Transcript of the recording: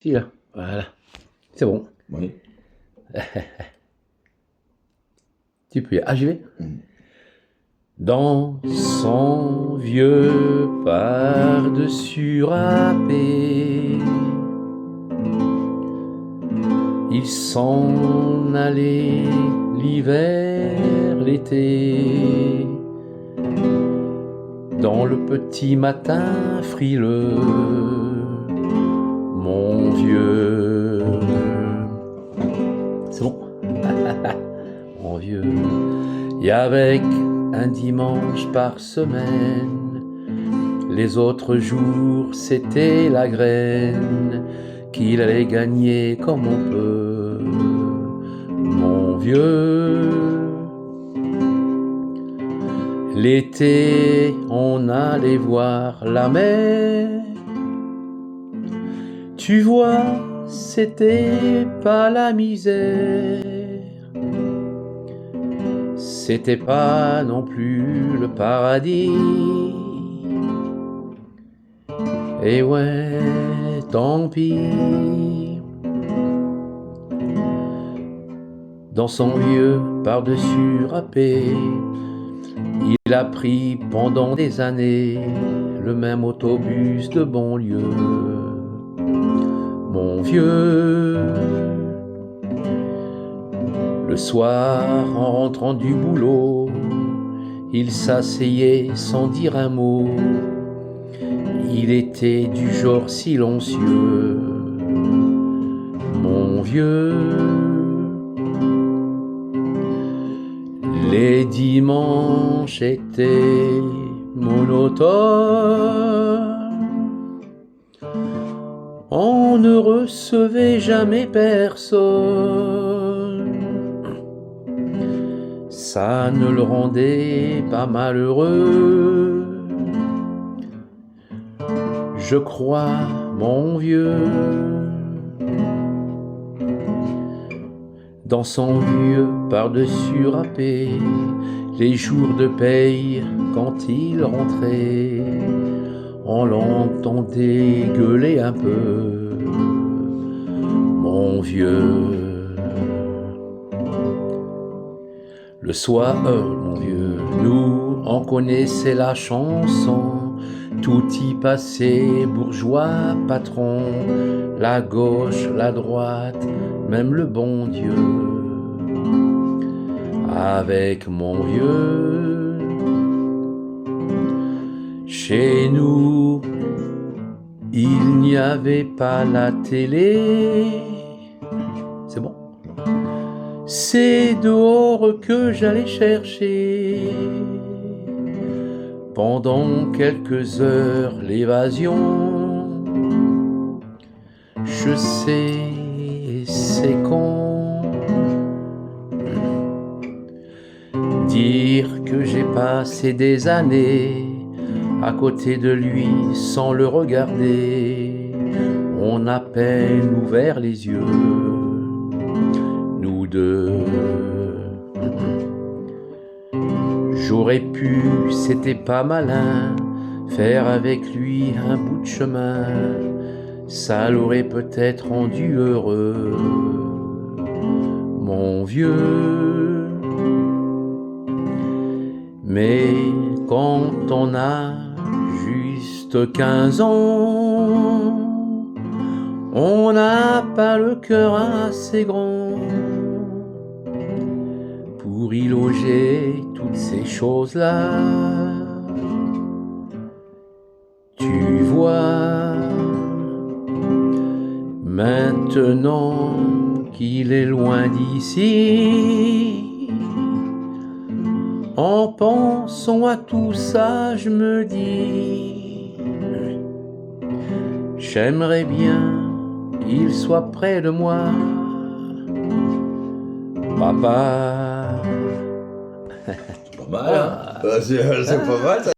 Si, là, voilà, c'est bon. Oui. Tu peux y aller. Ah, j'y vais. Mm. Dans son vieux par-dessus râpé, il s'en allait l'hiver, l'été, dans le petit matin frileux, mon vieux. C'est bon. Mon vieux. Et avec un dimanche par semaine, les autres jours c'était la graine qu'il allait gagner comme on peut, mon vieux. L'été on allait voir la mer, tu vois c'était pas la misère, c'était pas non plus le paradis. Et ouais, tant pis. Dans son vieux par-dessus râpé, il a pris pendant des années le même autobus de banlieue, mon vieux. Le soir, en rentrant du boulot, il s'asseyait sans dire un mot. Il était du genre silencieux, mon vieux. Les dimanches étaient monotones, on ne recevait jamais personne. Ça ne le rendait pas malheureux, je crois, mon vieux. Dans son vieux par-dessus râpé, les jours de paye, quand il rentrait, on l'entendait gueuler un peu, mon vieux. Le soir, mon vieux, nous, on connaissait la chanson, tout y passait, bourgeois, patron, la gauche, la droite, même le bon Dieu. Avec mon vieux, chez nous, il n'y avait pas la télé. C'est bon. C'est dehors que j'allais chercher pendant quelques heures l'évasion. Je sais, c'est con dire que j'ai passé des années à côté de lui sans le regarder. On a peine ouvert les yeux, nous deux. J'aurais pu, c'était pas malin, faire avec lui un bout de chemin, ça l'aurait peut-être rendu heureux, mon vieux. Mais quand on a juste 15 ans, on n'a pas le cœur assez grand pour y loger toutes ces choses-là. Tu vois, maintenant qu'il est loin d'ici, en pensant à tout ça, je me dis, j'aimerais bien qu'il soit près de moi, papa. Pas mal, hein. C'est pas mal ça.